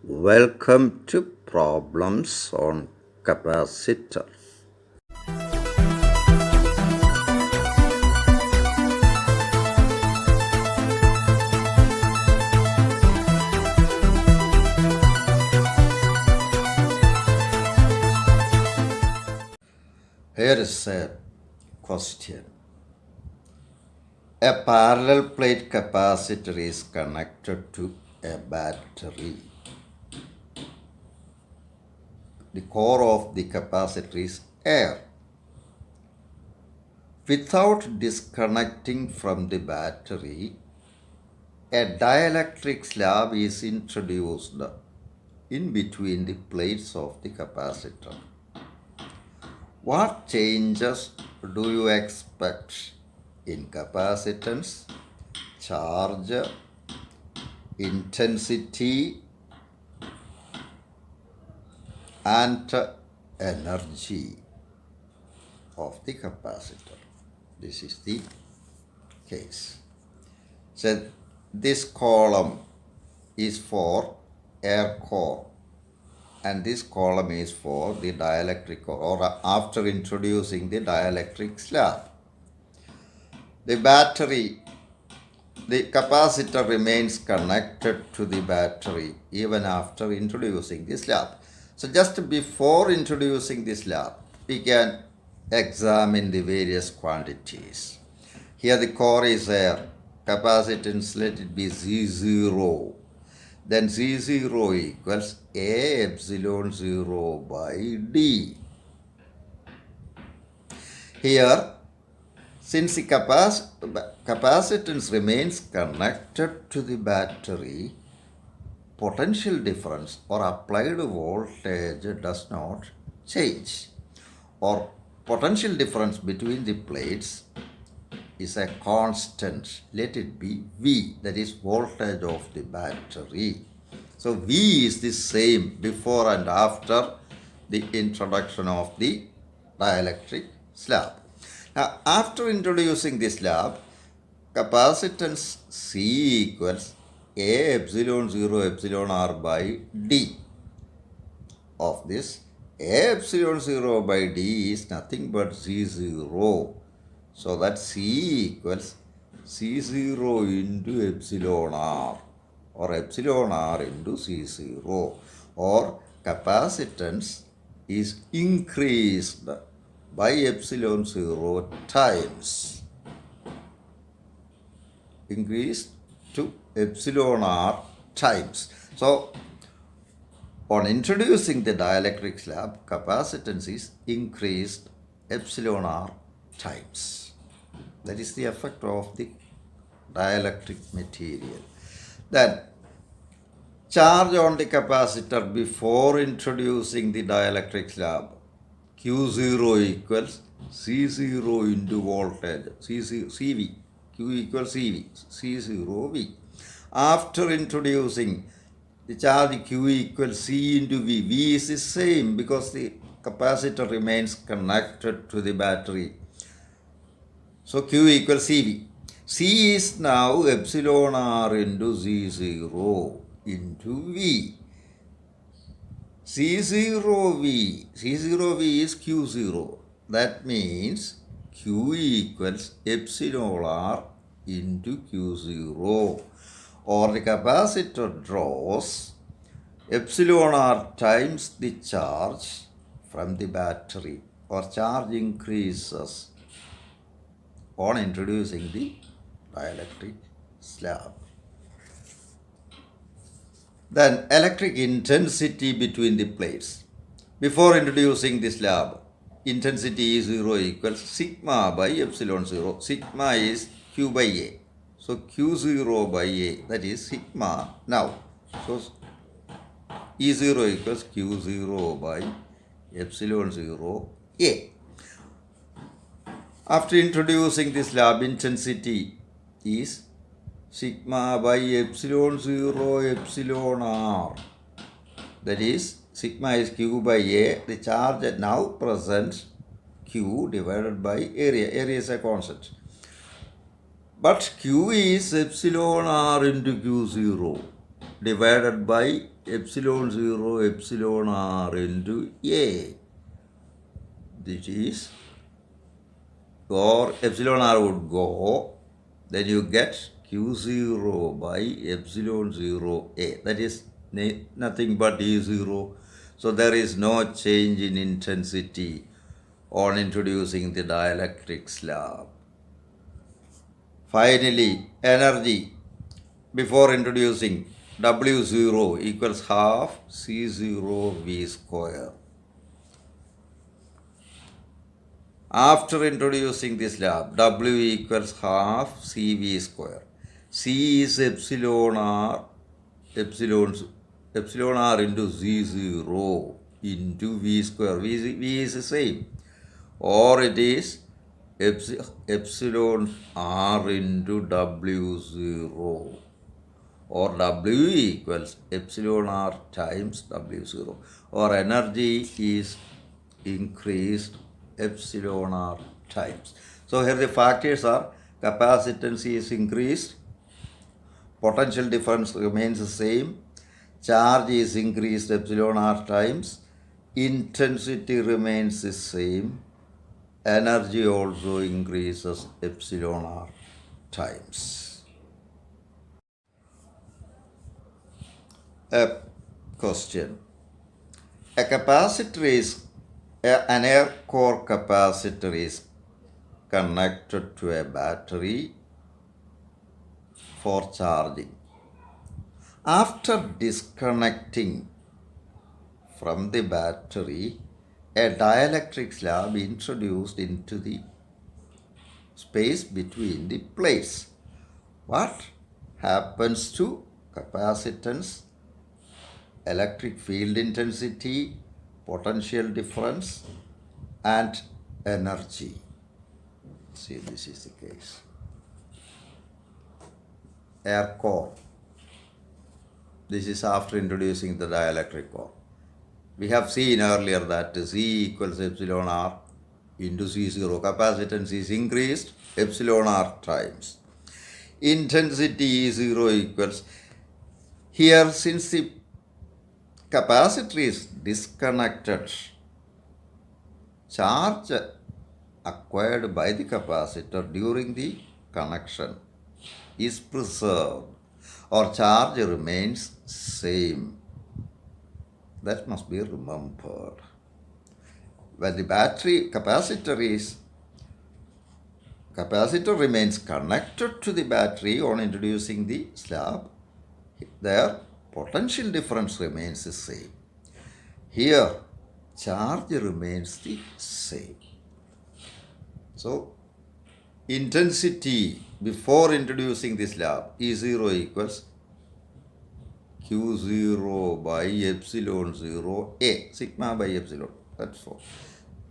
Welcome to Problems on Capacitor. Here is a question. A parallel plate capacitor is connected to a battery. The core of the capacitor is air. Without disconnecting from the battery, a dielectric slab is introduced in between the plates of the capacitor. What changes do you expect in capacitance, charge, intensity, and energy of the capacitor? This is the case. So this column is for air core and this column is for the dielectric core, or after introducing the dielectric slab. The capacitor remains connected to the battery even after introducing the slab. So just before introducing the slab, we can examine the various quantities. Here the core is air. Capacitance, let it be Z0. Then Z0 equals A epsilon 0 by D. Here, since the capacitance remains connected to the battery, potential difference or applied voltage does not change, or potential difference between the plates is a constant. Let it be V, that is voltage of the battery. So V is the same before and after the introduction of the dielectric slab. Now, after introducing the slab, capacitance C equals A epsilon 0 epsilon R by D. Of this, A epsilon 0 by D is nothing but Z0. So that C equals C0 into epsilon R, or epsilon R into C0, or capacitance is increased by epsilon 0 times, increased to epsilon R times. So on introducing the dielectric slab, capacitance is increased epsilon R times. That is the effect of the dielectric material. Then charge on the capacitor before introducing the dielectric slab. Q0 equals C0 into voltage, CV. Q equals CV, C0V. After introducing the charge, Q equals C into V. V is the same because the capacitor remains connected to the battery. So Q equals CV. C is now epsilon R into Z0 into V. C0V is Q0. That means Q equals epsilon R into Q0. Or the capacitor draws epsilon R times the charge from the battery, or charge increases on introducing the dielectric slab. Then electric intensity between the plates. Before introducing the slab, intensity E0 equals sigma by epsilon 0. Sigma is Q by A. So Q0 by A, that is sigma now. So E0 equals Q0 by epsilon 0 A. After introducing the slab, intensity is sigma by epsilon 0 epsilon R. That is, sigma is Q by A. The charge now present Q divided by area. Area is a constant. But Q is epsilon R into Q0. divided by epsilon 0 epsilon r into A. This is, or epsilon r would go, then you get Q0 by epsilon 0 A. That is nothing but E0. So there is no change in intensity on introducing the dielectric slab. Finally, energy before introducing W0 equals half C0 V square. After introducing this slab, W equals half CV square. C is epsilon r into Z0 into V square. V is the same. Or it is epsilon r into W0. Or W equals epsilon r times W0. Or energy is increased epsilon r times. So here the factors are: capacitance is increased, potential difference remains the same, charge is increased epsilon r times, intensity remains the same, energy also increases epsilon r times. A question. A capacitor is an air core capacitor is connected to a battery for charging. After disconnecting from the battery, a dielectric slab introduced into the space between the plates. What happens to capacitance, electric field intensity, potential difference, and energy? See, this is the case. Air core. This is after introducing the dielectric core. We have seen earlier that Z equals epsilon r into C0. Capacitance is increased epsilon r times. Intensity E0 equals, here since the capacitor is disconnected, charge acquired by the capacitor during the connection is preserved, or charge remains same. That must be remembered. When the capacitor remains connected to the battery on introducing the slab, their potential difference remains the same. Here, charge remains the same. So, intensity before introducing the slab, E0 equals Q0 by epsilon 0 A, sigma by epsilon, that's all.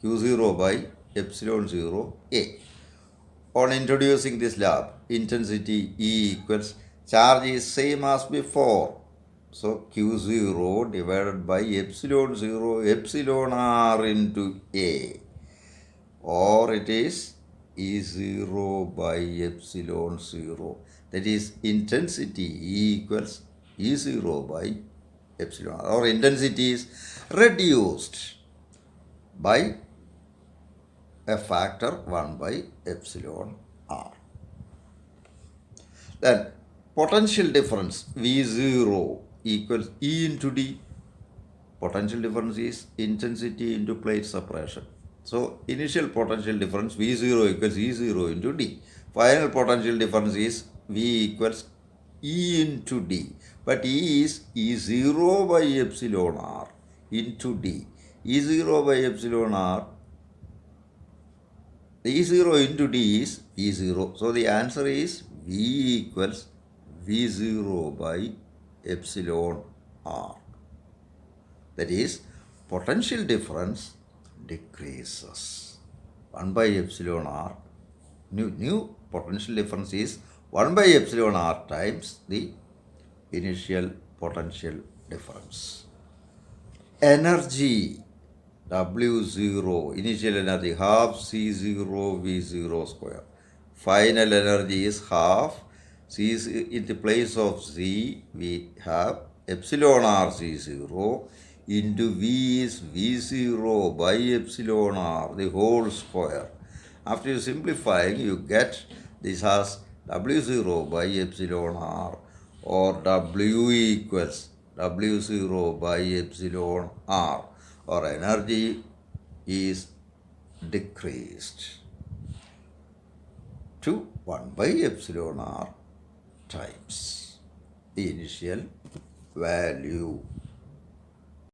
Q0 by epsilon 0 A. On introducing this slab, intensity E equals, charge is same as before. So Q0 divided by epsilon 0 epsilon r into A. Or it is E0 by epsilon 0. That is, intensity E equals E0 by epsilon r. Or intensity is reduced by a factor 1 by epsilon r. Then potential difference V0 equals E into D. Potential difference is intensity into plate separation. So initial potential difference V0 equals E0 into D. Final potential difference is V equals E into D. But E is E0 by epsilon r into D. E0 by epsilon r, E0 into D is E0. So the answer is V equals V0 by epsilon r. That is, potential difference decreases. 1 by epsilon r, new potential difference is 1 by epsilon r times the initial potential difference. Energy W0, initial energy half C0 V0 square. Final energy is half C is in the place of C, we have epsilon r C0 into V is V0 by epsilon r, the whole square. After you simplifying, you get this as W0 by epsilon r, or W equals W0 by epsilon r, or energy is decreased to 1 by epsilon r times the initial value.